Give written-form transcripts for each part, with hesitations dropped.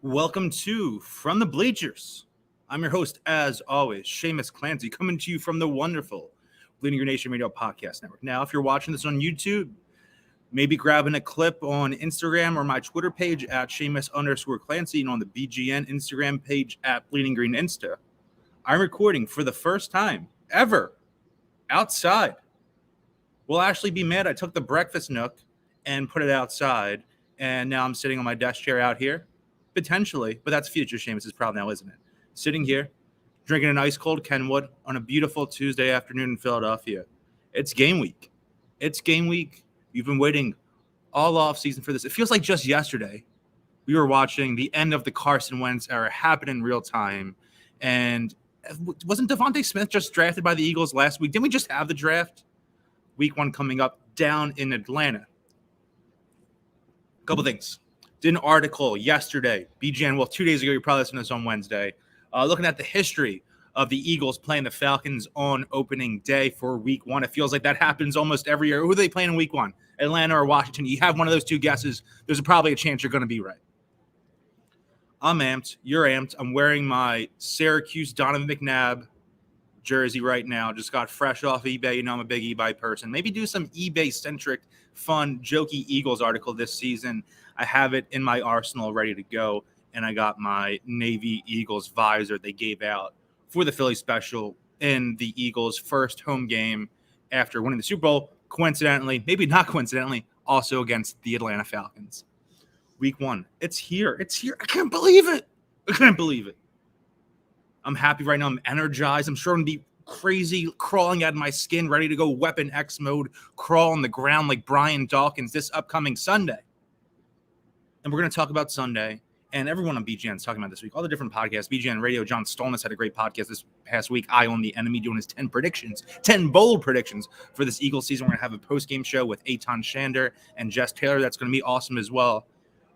Welcome to From the Bleachers. I'm your host, as always, Shamus Clancy, coming to you from the wonderful Bleeding Your Nation Radio Podcast Network. Now, if you're watching this on YouTube, maybe grabbing a clip on Instagram or my Twitter page at Shamus_Clancy and on the BGN Instagram page at Bleeding Green Insta. I'm recording for the first time ever outside. Will Ashley be mad? I took the breakfast nook and put it outside, and now I'm sitting on my desk chair out here. Potentially, but that's future Shamus's problem now, isn't it? Sitting here, drinking an ice cold Kenwood on a beautiful Tuesday afternoon in Philadelphia. It's game week. It's game week. You've been waiting all off season for this. It feels like just yesterday we were watching the end of the Carson Wentz era happen in real time. And wasn't Devontae Smith just drafted by the Eagles last week? Didn't we just have the draft? Week 1 coming up down in Atlanta. A couple things. Did an article yesterday, BGN, 2 days ago, you're probably listening to this on Wednesday, looking at the history of the Eagles playing the Falcons on opening day for week 1. It feels like that happens almost every year. Who are they playing in week 1? Atlanta or Washington? You have one of those two guesses. There's probably a chance you're going to be right. I'm amped. You're amped. I'm wearing my Syracuse Donovan McNabb jersey right now. Just got fresh off eBay. You know I'm a big eBay person. Maybe do some eBay-centric, fun, jokey Eagles article this season. I have it in my arsenal ready to go, and I got my Navy Eagles visor they gave out for the Philly special in the Eagles' first home game after winning the Super Bowl, coincidentally, maybe not coincidentally, also against the Atlanta Falcons. Week 1. It's here. It's here. I can't believe it. I can't believe it. I'm happy right now. I'm energized. I'm sure I'm going to be crazy, crawling out of my skin, ready to go Weapon X mode, crawl on the ground like Brian Dawkins this upcoming Sunday. And we're going to talk about Sunday, and everyone on BGN is talking about this week. All the different podcasts, BGN Radio, John Stolness had a great podcast this past week. I Own the Enemy doing his 10 predictions, 10 bold predictions for this Eagles season. We're going to have a post-game show with Eitan Shander and Jess Taylor. That's going to be awesome as well.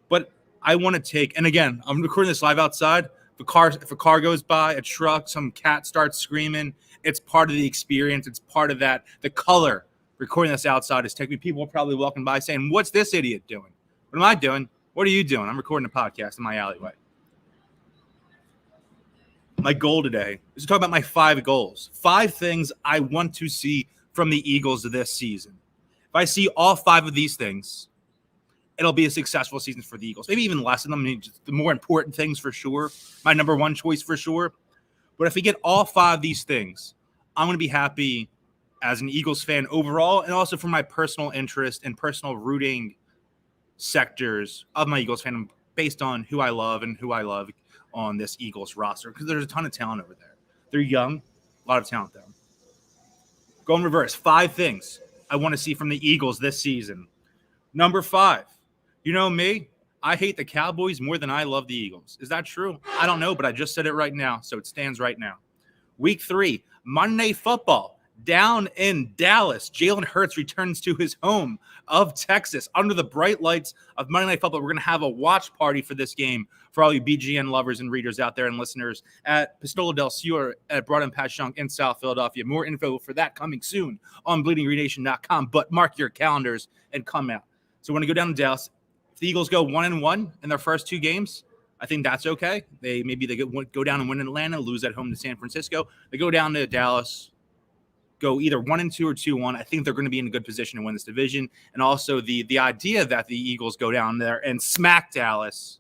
But I want to take, and again, I'm recording this live outside. If a car goes by, a truck, some cat starts screaming, it's part of the experience. It's part of that. The color recording this outside is taking people probably walking by saying, what's this idiot doing? What am I doing? What are you doing? I'm recording a podcast in my alleyway. My goal today is to talk about my 5 goals. 5 things I want to see from the Eagles this season. If I see all 5 of these things, it'll be a successful season for the Eagles. Maybe even less than them. I mean, just the more important things for sure. My number 1 choice for sure. But if we get all 5 of these things, I'm going to be happy as an Eagles fan overall, and also for my personal interest and personal rooting sectors of my Eagles fandom based on who I love and who I love on this Eagles roster, because there's a ton of talent over there. They're young, a lot of talent there. Go in reverse. 5 things I want to see from the Eagles this season. Number 5, you know me, I hate the Cowboys more than I love the Eagles. Is that true? I don't know, but I just said it right now, so it stands right now. Week 3, Monday Night Football. Down in Dallas, Jalen Hurts returns to his home of Texas under the bright lights of Monday Night Football. We're going to have a watch party for this game for all you BGN lovers and readers out there and listeners at Pistola del Sur at Broad and Passyunk in South Philadelphia. More info for that coming soon on bleedinggreennation.com, but mark your calendars and come out. So we're going to go down to Dallas. If the Eagles go 1-1 in their first 2 games, I think that's okay. They go down and win in Atlanta, lose at home to San Francisco. They go down to Dallas, go either 1-2 or 2-1. I think they're going to be in a good position to win this division. And also the idea that the Eagles go down there and smack Dallas,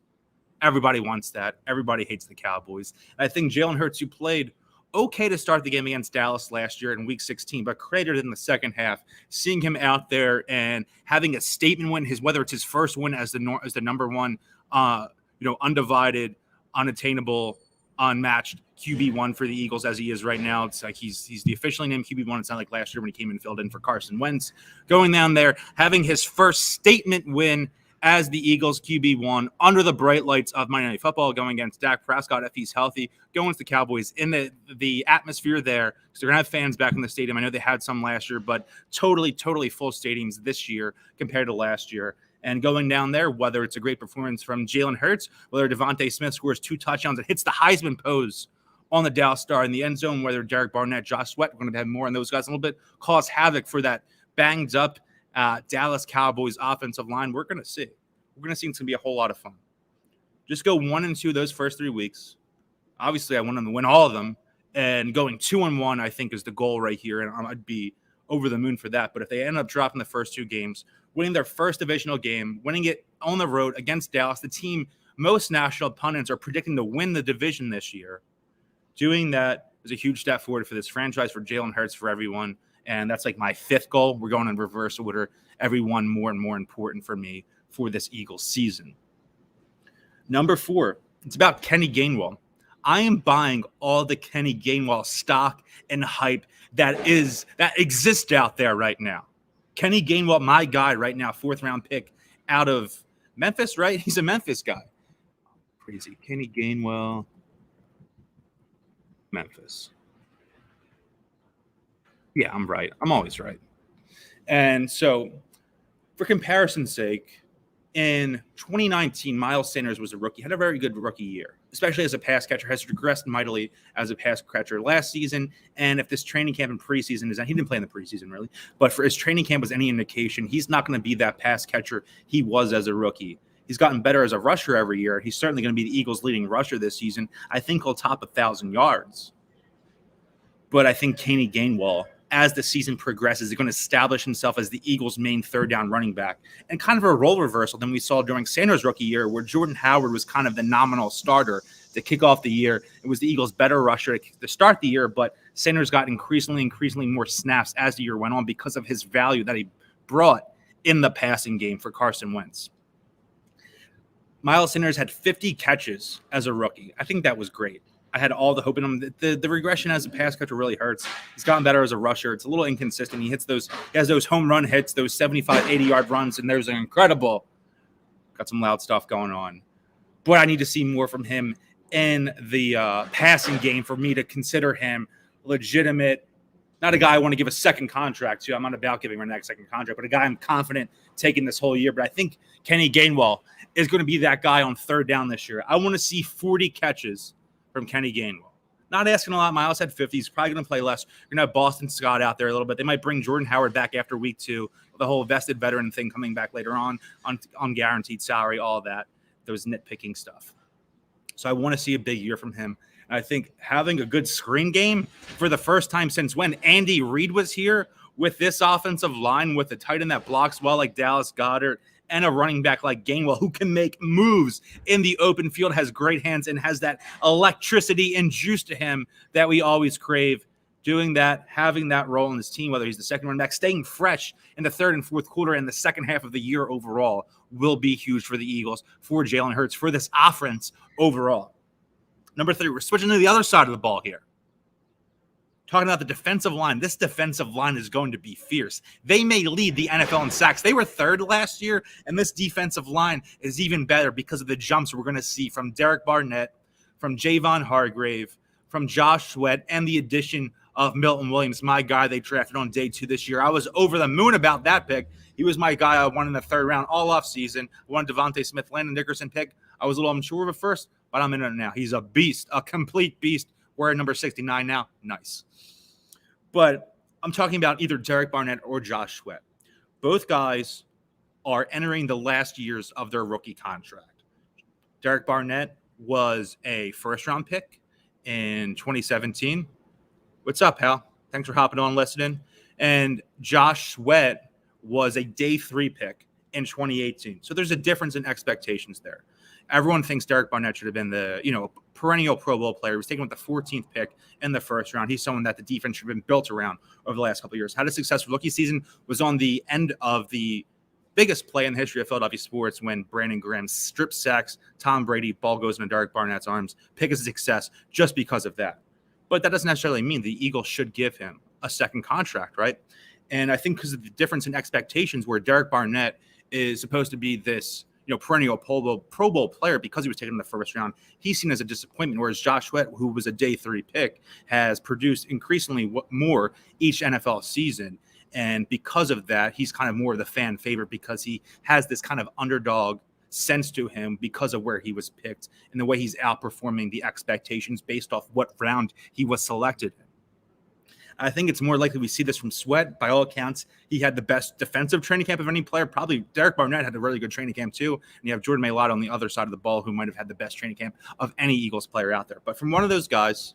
everybody wants that. Everybody hates the Cowboys. And I think Jalen Hurts, who played okay to start the game against Dallas last year in Week 16, but cratered in the second half, seeing him out there and having a statement win, whether it's his first win as the number 1, undivided, unattainable, unmatched QB1 for the Eagles as he is right now. It's like he's the officially named QB1. It's not like last year when he came and filled in for Carson Wentz. Going down there, having his first statement win as the Eagles QB1 under the bright lights of Monday Night Football, going against Dak Prescott if he's healthy, going against the Cowboys in the atmosphere there. So they're going to have fans back in the stadium. I know they had some last year, but totally full stadiums this year compared to last year. And going down there, whether it's a great performance from Jalen Hurts, whether Devontae Smith scores 2 touchdowns and hits the Heisman pose on the Dallas Star in the end zone, whether Derek Barnett, Josh Sweat, we're going to have more on those guys a little bit, cause havoc for that banged up Dallas Cowboys offensive line. We're going to see. We're going to see it's going to be a whole lot of fun. Just go 1-2 those first 3 weeks. Obviously, I want them to win all of them. And going 2-1, I think, is the goal right here. And I'd be over the moon for that. But if they end up dropping the first 2 games, winning their first divisional game, winning it on the road against Dallas, the team most national pundits are predicting to win the division this year, doing that is a huge step forward for this franchise, for Jalen Hurts, for everyone. And that's like my 5th goal. We're going in reverse order. Everyone more and more important for me for this Eagles season. Number 4, it's about Kenny Gainwell. I am buying all the Kenny Gainwell stock and hype that exists out there right now. Kenny Gainwell, my guy right now, 4th round pick out of Memphis, right? He's a Memphis guy. Crazy. Kenny Gainwell, Memphis. Yeah, I'm right. I'm always right. And so, for comparison's sake, in 2019, Miles Sanders was a rookie, had a very good rookie year, especially as a pass catcher, has regressed mightily as a pass catcher last season. And if this training camp and preseason he didn't play in the preseason really, but for his training camp was any indication, he's not going to be that pass catcher he was as a rookie. He's gotten better as a rusher every year. He's certainly going to be the Eagles' leading rusher this season. I think he'll top 1,000 yards. But I think Kenny Gainwell, as the season progresses, is going to establish himself as the Eagles' main 3rd down running back, and kind of a role reversal than we saw during Sanders' rookie year, where Jordan Howard was kind of the nominal starter to kick off the year. It was the Eagles' better rusher to start the year, but Sanders got increasingly more snaps as the year went on because of his value that he brought in the passing game for Carson Wentz. Miles Sanders had 50 catches as a rookie. I think that was great. I had all the hope in him. The regression as a pass catcher really hurts. He's gotten better as a rusher. It's a little inconsistent. He has those home run hits, those 75, 80-yard runs, and there's an incredible, got some loud stuff going on. But I need to see more from him in the passing game for me to consider him legitimate, not a guy I want to give a second contract to. I'm not about giving him a next second contract, but a guy I'm confident taking this whole year. But I think Kenny Gainwell is going to be that guy on 3rd down this year. I want to see 40 catches from Kenny Gainwell. Not asking a lot. Miles had 50. He's probably going to play less. You're going to have Boston Scott out there a little bit. They might bring Jordan Howard back after week 2. The whole vested veteran thing coming back later on guaranteed salary, all of that. Those nitpicking stuff. So I want to see a big year from him. And I think having a good screen game for the first time since when Andy Reid was here with this offensive line, with a tight end that blocks well like Dallas Goedert, and a running back like Gainwell who can make moves in the open field, has great hands, and has that electricity and juice to him that we always crave. Doing that, having that role in his team, whether he's the second running back, staying fresh in the 3rd and 4th quarter and the second half of the year overall will be huge for the Eagles, for Jalen Hurts, for this offense overall. Number 3, we're switching to the other side of the ball here. Talking about the defensive line, this defensive line is going to be fierce. They may lead the NFL in sacks. They were 3rd last year, and this defensive line is even better because of the jumps we're going to see from Derek Barnett, from Javon Hargrave, from Josh Sweat, and the addition of Milton Williams, my guy they drafted on day 2 this year. I was over the moon about that pick. He was my guy I won in the 3rd round all offseason. I wanted Devontae Smith, Landon Dickerson pick. I was a little unsure of it first, but I'm in it now. He's a beast, a complete beast. We're at number 69 now. Nice. But I'm talking about either Derek Barnett or Josh Sweat. Both guys are entering the last years of their rookie contract. Derek Barnett was a 1st-round pick in 2017. What's up, pal? Thanks for hopping on, listening. And Josh Sweat was a day 3 pick in 2018. So there's a difference in expectations there. Everyone thinks Derek Barnett should have been the, perennial Pro Bowl player. He was taken with the 14th pick in the 1st round. He's someone that the defense should have been built around over the last couple of years. Had a successful rookie season, was on the end of the biggest play in the history of Philadelphia sports when Brandon Graham strip sacks Tom Brady, ball goes into Derek Barnett's arms. Pick is a success just because of that. But that doesn't necessarily mean the Eagles should give him a second contract, right? And I think because of the difference in expectations where Derek Barnett is supposed to be this perennial Pro Bowl player because he was taken in the 1st round, he's seen as a disappointment, whereas Josh Sweat, who was a day 3 pick, has produced increasingly more each NFL season. And because of that, he's kind of more of the fan favorite because he has this kind of underdog sense to him because of where he was picked and the way he's outperforming the expectations based off what round he was selected in. I think it's more likely we see this from Sweat. By all accounts, he had the best defensive training camp of any player. Probably Derek Barnett had a really good training camp too. And you have Jordan Mailata on the other side of the ball, who might have had the best training camp of any Eagles player out there. But from one of those guys,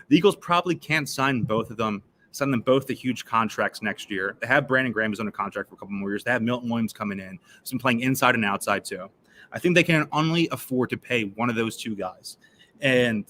the Eagles probably can't sign both of them, send them both to huge contracts next year. They have Brandon Graham who's under contract for a couple more years. They have Milton Williams coming in, who's been playing inside and outside too. I think they can only afford to pay one of those two guys. And,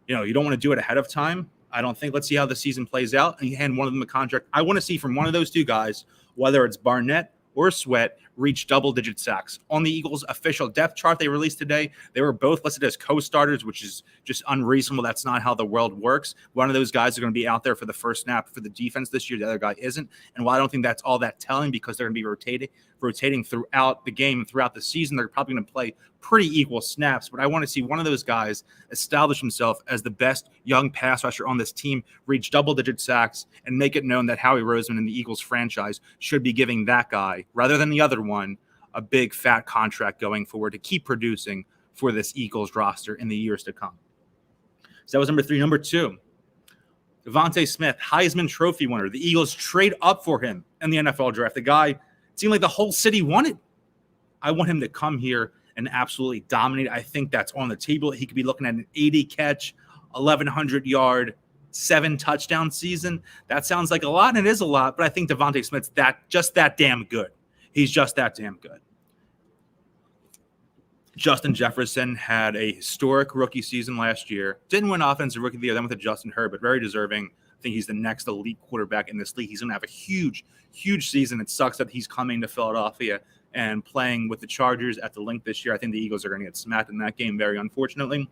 you don't want to do it ahead of time. I don't think. Let's see how the season plays out and you hand one of them a contract. I want to see from one of those two guys, whether it's Barnett or Sweat, reach double-digit sacks. On the Eagles' official depth chart they released today, they were both listed as co-starters, which is just unreasonable. That's not how the world works. One of those guys are going to be out there for the first snap for the defense this year. The other guy isn't. And while I don't think that's all that telling, because they're going to be rotating throughout the game and throughout the season, they're probably going to play pretty equal snaps. But I want to see one of those guys establish himself as the best young pass rusher on this team, reach double-digit sacks, and make it known that Howie Roseman and the Eagles franchise should be giving that guy, rather than the other one, a big fat contract going forward to keep producing for this Eagles roster in the years to come. So that was number 3. Number 2, Devontae Smith, Heisman Trophy winner. The Eagles trade up for him in the NFL draft. The guy seemed like the whole city wanted. I want him to come here and absolutely dominate. I think that's on the table. He could be looking at an 80-catch, 1,100-yard, 7-touchdown season. That sounds like a lot, and it is a lot, but I think Devontae Smith's just that damn good. He's just that damn good. Justin Jefferson had a historic rookie season last year. Didn't win Offensive Rookie of the Year. Then with Justin Herbert, very deserving. I think he's the next elite quarterback in this league. He's going to have a huge, huge season. It sucks that he's coming to Philadelphia and playing with the Chargers at the Link this year. I think the Eagles are going to get smacked in that game, very unfortunately.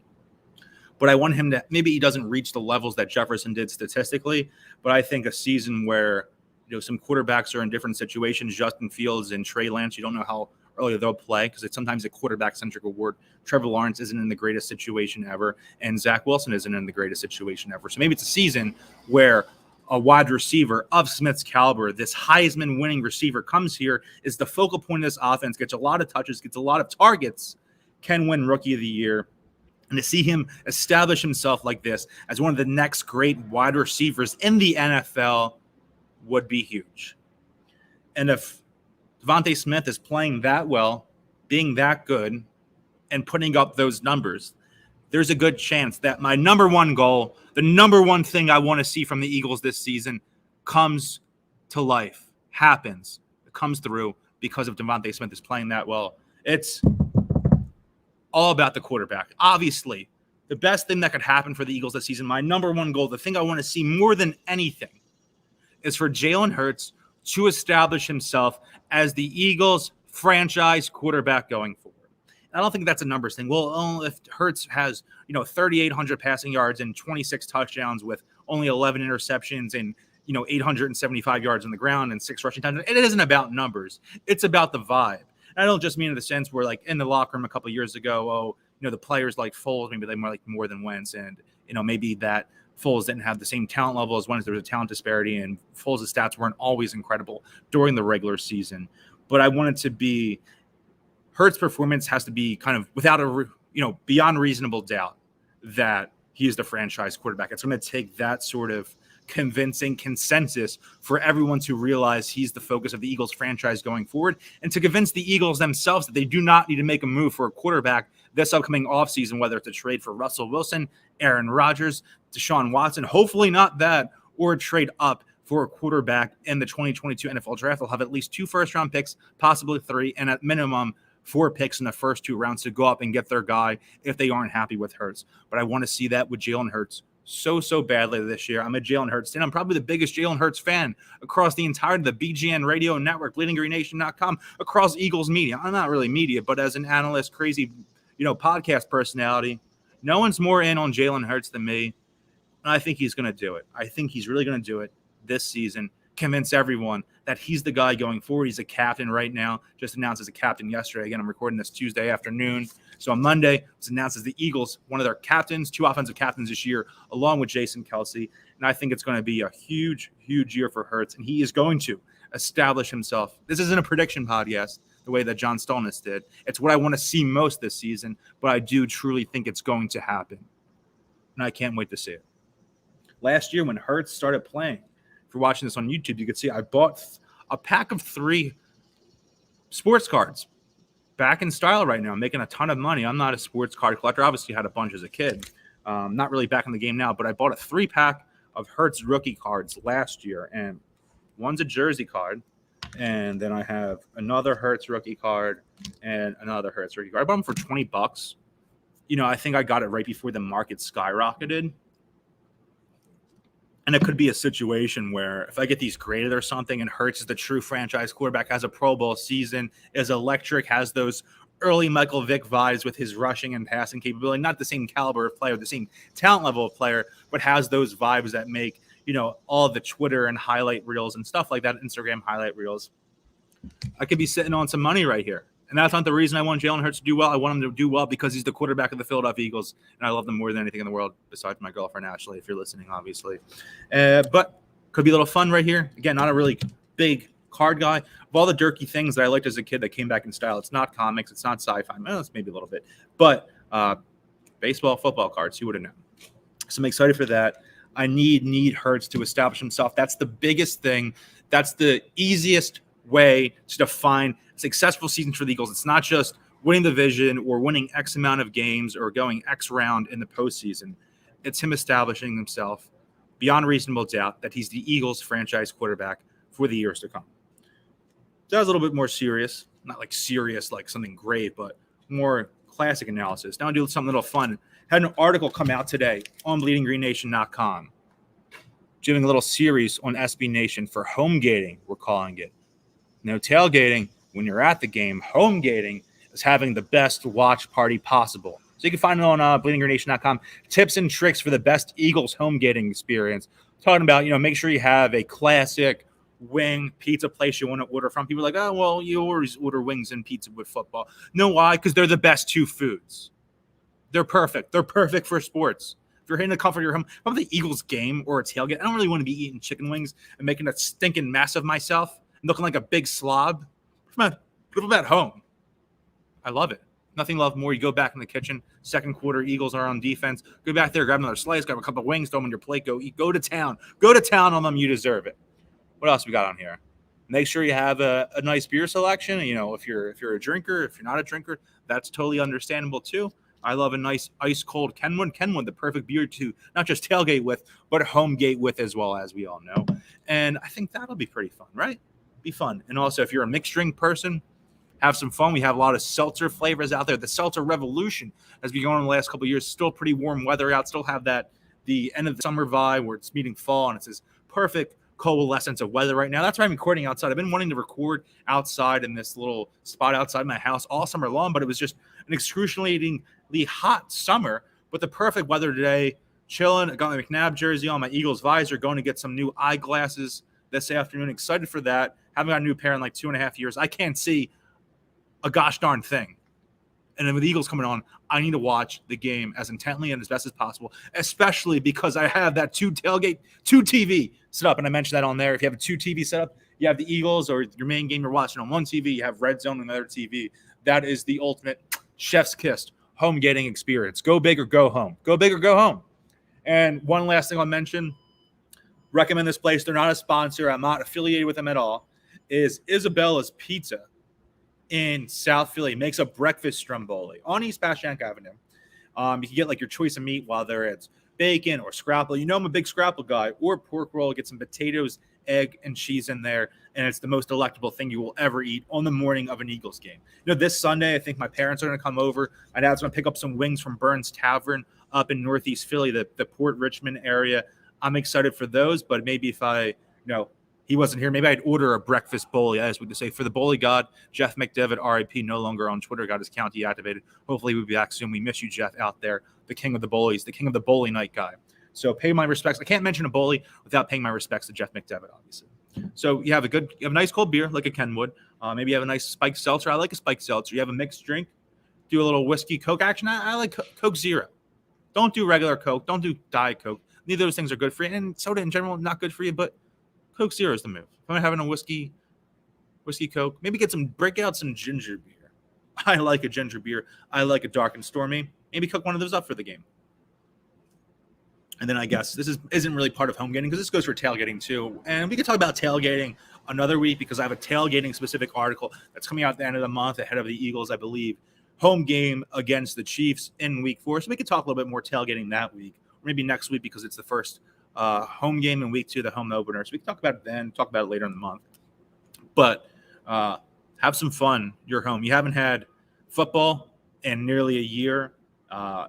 But I want him to, maybe he doesn't reach the levels that Jefferson did statistically, but I think a season where some quarterbacks are in different situations, Justin Fields and Trey Lance, you don't know how early they'll play because it's sometimes a quarterback-centric award. Trevor Lawrence isn't in the greatest situation ever, and Zach Wilson isn't in the greatest situation ever. So maybe it's a season where a wide receiver of Smith's caliber, this Heisman-winning receiver, comes here, is the focal point of this offense, gets a lot of touches, gets a lot of targets, can win Rookie of the Year. And to see him establish himself like this as one of the next great wide receivers in the NFL would be huge. And if Devontae Smith is playing that well, being that good, and putting up those numbers, there's a good chance that my number one goal, the number one thing I want to see from the Eagles this season, comes to life, happens, it comes through because of Devontae Smith is playing that well. It's all about the quarterback. Obviously, the best thing that could happen for the Eagles this season, my number one goal, the thing I want to see more than anything, is for Jalen Hurts to establish himself as the Eagles franchise quarterback going forward. I don't think that's a numbers thing. Well, if Hurts has, 3,800 passing yards and 26 touchdowns with only 11 interceptions and, 875 yards on the ground and 6 rushing touchdowns, it isn't about numbers. It's about the vibe. And I don't just mean in the sense where, like, in the locker room a couple of years ago, the players like Foles, maybe they more than Wentz, and, maybe that Foles didn't have the same talent level as Wentz. There was a talent disparity, and Foles' stats weren't always incredible during the regular season. But I want it to be Hurts' performance has to be kind of without beyond reasonable doubt that he is the franchise quarterback. It's going to take that sort of convincing consensus for everyone to realize he's the focus of the Eagles franchise going forward, and to convince the Eagles themselves that they do not need to make a move for a quarterback this upcoming offseason, whether it's a trade for Russell Wilson, Aaron Rodgers, Deshaun Watson, hopefully not that, or a trade up for a quarterback in the 2022 NFL draft. They'll have at least 2 first-round picks, possibly 3, and at minimum 4 picks in the first 2 rounds to go up and get their guy if they aren't happy with Hurts. But I want to see that with Jalen Hurts so badly this year. I'm a Jalen Hurts fan. I'm probably the biggest Jalen Hurts fan across the entirety of the BGN radio network, bleedinggreennation.com, across Eagles media. I'm not really media, but as an analyst, crazy, podcast personality, no one's more in on Jalen Hurts than me. And I think he's going to do it. I think he's really going to do it this season, convince everyone that he's the guy going forward. He's a captain right now, just announced as a captain yesterday. Again, I'm recording this Tuesday afternoon. So on Monday, it was announced as the Eagles, one of their captains, 2 offensive captains this year, along with Jason Kelsey. And I think it's going to be a huge, huge year for Hurts. And he is going to establish himself. This isn't a prediction podcast the way that John Stolnis did. It's what I want to see most this season, but I do truly think it's going to happen. And I can't wait to see it. Last year when Hurts started playing, If you're watching this on YouTube, you can see I bought a pack of 3 sports cards. Back in style right now. I'm making a ton of money. I'm not a sports card collector. Obviously, had a bunch as a kid. Not really back in the game now, but I bought a 3-pack of Hertz rookie cards last year, and one's a jersey card, and then I have another Hertz rookie card and another Hertz rookie card. I bought them for $20. I think I got it right before the market skyrocketed. And it could be a situation where if I get these graded or something and Hurts is the true franchise quarterback, has a Pro Bowl season, is electric, has those early Michael Vick vibes with his rushing and passing capability, not the same caliber of player, the same talent level of player, but has those vibes that make, all the Twitter and highlight reels and stuff like that, Instagram highlight reels. I could be sitting on some money right here. And that's not the reason I want Jalen Hurts to do well. I want him to do well because he's the quarterback of the Philadelphia Eagles, and I love them more than anything in the world, besides my girlfriend, Ashley, if you're listening, obviously. But could be a little fun right here. Again, not a really big card guy. Of all the dirty things that I liked as a kid that came back in style, it's not comics, it's not sci-fi. Well, it's maybe a little bit. But baseball, football cards, who would have known? So I'm excited for that. I need Hurts to establish himself. That's the biggest thing. That's the easiest way to define a successful season for the Eagles. It's not just winning the division or winning X amount of games or going X round in the postseason. It's him establishing himself beyond reasonable doubt that he's the Eagles franchise quarterback for the years to come. So that was a little bit more serious, not like serious, like something grave, but more classic analysis. Now I'll do something a little fun. Had an article come out today on bleedinggreennation.com doing a little series on SB Nation for homegating, we're calling it. No tailgating when you're at the game. Homegating is having the best watch party possible. So you can find it on bleedinggreennation.com. Tips and tricks for the best Eagles homegating experience. Talking about, make sure you have a classic wing pizza place you want to order from. People are like, oh, well, you always order wings and pizza with football. No, why? Because they're the best 2 foods. They're perfect. They're perfect for sports. If you're hitting the comfort of your home, if I'm at the Eagles game or a tailgate, I don't really want to be eating chicken wings and making a stinking mess of myself and looking like a big slob. What about home? I love it. Nothing love more. You go back in the kitchen, second quarter, Eagles are on defense. Go back there, grab another slice, grab a couple of wings, throw them on your plate, go eat, go to town. Go to town on them. You deserve it. What else we got on here? Make sure you have a nice beer selection. If you're a drinker, if you're not a drinker, that's totally understandable too. I love a nice ice cold Kenwood. Kenwood, the perfect beer to not just tailgate with, but homegate with as well, as we all know. And I think that'll be pretty fun, right? Be fun. And also, if you're a mixed drink person, have some fun. We have a lot of seltzer flavors out there. The seltzer revolution has been going on the last couple of years. Still pretty warm weather out. Still have the end of the summer vibe where it's meeting fall, and it's this perfect coalescence of weather right now. That's why I'm recording outside. I've been wanting to record outside in this little spot outside my house all summer long, but it was just an excruciatingly hot summer with the perfect weather today. Chilling. I got my McNabb jersey on, my Eagles visor, going to get some new eyeglasses this afternoon. Excited for that. Haven't got a new pair in like 2.5 years. I can't see a gosh darn thing. And then with the Eagles coming on, I need to watch the game as intently and as best as possible, especially because I have that 2 TV set up. And I mentioned that on there. If you have a 2 TV set up, you have the Eagles or your main game you're watching on one TV, you have Red Zone on another TV. That is the ultimate chef's kiss home getting experience. Go big or go home. Go big or go home. And one last thing I'll mention, recommend this place. They're not a sponsor. I'm not affiliated with them at all. Is Isabella's Pizza in South Philly. Makes a breakfast stromboli on East Passyunk Avenue. You can get like your choice of meat, whether it's bacon or scrapple. I'm a big scrapple guy, or pork roll. Get some potatoes, egg, and cheese in there, and it's the most delectable thing you will ever eat on the morning of an Eagles game. This Sunday, I think my parents are going to come over. My dad's going to pick up some wings from Burns Tavern up in Northeast Philly, the Port Richmond area. I'm excited for those, but maybe if he wasn't here, maybe I'd order a breakfast bowlie, as we could say. For the bowlie god, Jeff McDevitt, RIP, no longer on Twitter, got his account deactivated. Hopefully we'll be back soon. We miss you, Jeff, out there, the king of the bowlies, the king of the bowlie night guy. So pay my respects. I can't mention a bowlie without paying my respects to Jeff McDevitt, obviously. So you have a nice cold beer, like a Kenwood. Maybe you have a nice spiked seltzer. I like a spiked seltzer. You have a mixed drink. Do a little whiskey Coke action. I like Coke Zero. Don't do regular Coke. Don't do Diet Coke. Neither of those things are good for you. And soda in general, not good for you, but Coke Zero is the move. If I'm having a whiskey Coke, maybe break out some ginger beer. I like a ginger beer. I like a dark and stormy. Maybe cook one of those up for the game. And then I guess this isn't really part of homegating because this goes for tailgating too. And we could talk about tailgating another week because I have a tailgating specific article that's coming out at the end of the month ahead of the Eagles, I believe. Home game against the Chiefs in week 4. So we could talk a little bit more tailgating that week, or maybe next week because it's the first home game in week 2, the home opener. So we can talk about it then, talk about it later in the month. But have some fun. You're home. You haven't had football in nearly a year.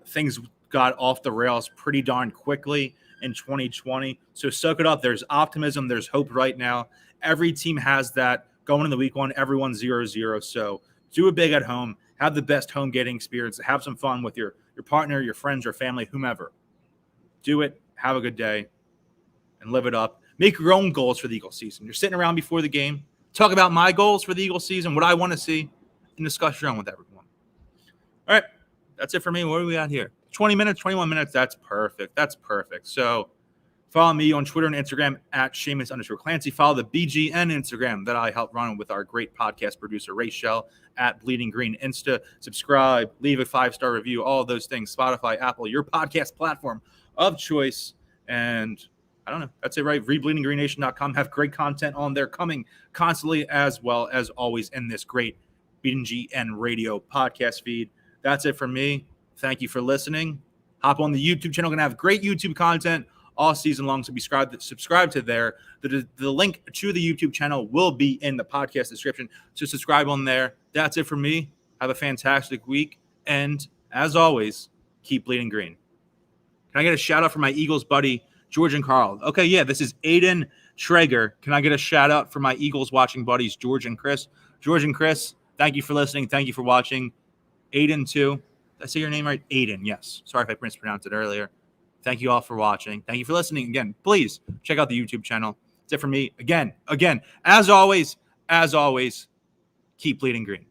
Things got off the rails pretty darn quickly in 2020. So soak it up. There's optimism. There's hope right now. Every team has that going into week 1. Everyone's 0-0. So do it big at home. Have the best home getting experience. Have some fun with your partner, your friends, your family, whomever. Do it. Have a good day and live it up. Make your own goals for the Eagles season. You're sitting around before the game. Talk about my goals for the Eagles season, what I want to see, and discuss your own with everyone. All right. That's it for me. What do we got here? 20 minutes, 21 minutes. That's perfect. So follow me on Twitter and Instagram at Shamus_Clancy. Follow the BGN Instagram that I help run with our great podcast producer, Rachel, at Bleeding Green Insta. Subscribe, leave a 5-star review, all of those things. Spotify, Apple, your podcast platform of choice. And I don't know. That's it, right? ReadBleedingGreenNation.com. Have great content on there coming constantly, as well as always in this great BGN radio podcast feed. That's it for me. Thank you for listening. Hop on the YouTube channel. Going to have great YouTube content all season long. So subscribe to there. The link to the YouTube channel will be in the podcast description. So subscribe on there. That's it for me. Have a fantastic week. And as always, keep bleeding green. Can I get a shout out for my Eagles buddy, George and Carl? Okay, yeah, this is Aiden Traeger. Can I get a shout out for my Eagles watching buddies, George and Chris? George and Chris, thank you for listening. Thank you for watching. Aiden, too. Did I say your name right? Aiden, yes. Sorry if I mispronounced it earlier. Thank you all for watching. Thank you for listening. Again, please check out the YouTube channel. That's it for me. Again, as always, keep bleeding green.